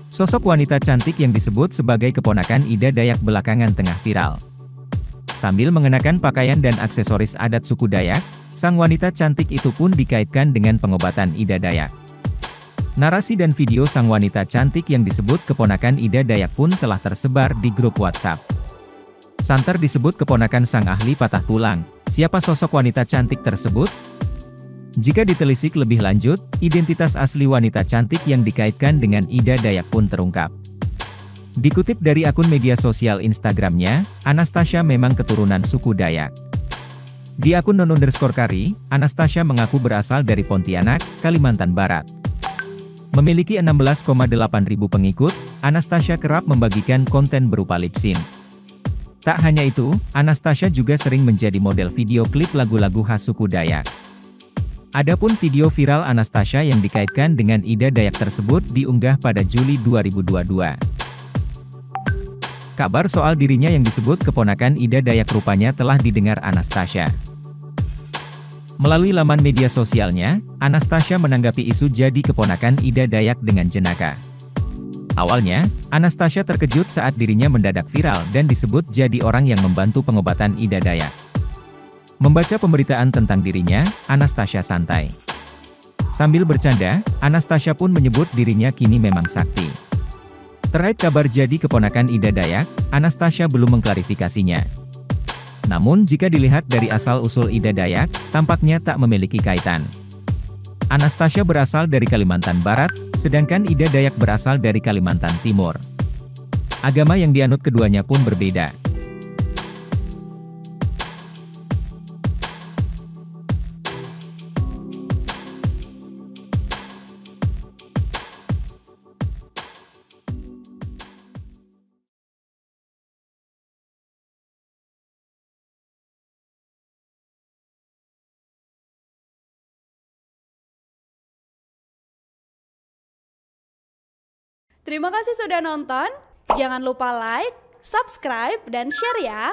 Sosok wanita cantik yang disebut sebagai keponakan Ida Dayak belakangan tengah viral. Sambil mengenakan pakaian dan aksesoris adat suku Dayak, sang wanita cantik itu pun dikaitkan dengan pengobatan Ida Dayak. Narasi dan video sang wanita cantik yang disebut keponakan Ida Dayak pun telah tersebar di grup WhatsApp. Santer disebut keponakan sang ahli patah tulang. Siapa sosok wanita cantik tersebut? Jika ditelisik lebih lanjut, identitas asli wanita cantik yang dikaitkan dengan Ida Dayak pun terungkap. Dikutip dari akun media sosial Instagramnya, Anastasia memang keturunan suku Dayak. Di akun _kari, Anastasia mengaku berasal dari Pontianak, Kalimantan Barat. Memiliki 16,8 ribu pengikut, Anastasia kerap membagikan konten berupa lip sync. Tak hanya itu, Anastasia juga sering menjadi model video klip lagu-lagu khas suku Dayak. Adapun video viral Anastasia yang dikaitkan dengan Ida Dayak tersebut diunggah pada Juli 2022. Kabar soal dirinya yang disebut keponakan Ida Dayak rupanya telah didengar Anastasia. Melalui laman media sosialnya, Anastasia menanggapi isu jadi keponakan Ida Dayak dengan jenaka. Awalnya, Anastasia terkejut saat dirinya mendadak viral dan disebut jadi orang yang membantu pengobatan Ida Dayak. Membaca pemberitaan tentang dirinya, Anastasia santai. Sambil bercanda, Anastasia pun menyebut dirinya kini memang sakti. Terkait kabar jadi keponakan Ida Dayak, Anastasia belum mengklarifikasinya. Namun jika dilihat dari asal-usul Ida Dayak, tampaknya tak memiliki kaitan. Anastasia berasal dari Kalimantan Barat, sedangkan Ida Dayak berasal dari Kalimantan Timur. Agama yang dianut keduanya pun berbeda. Terima kasih sudah nonton. Jangan lupa like, subscribe, dan share ya.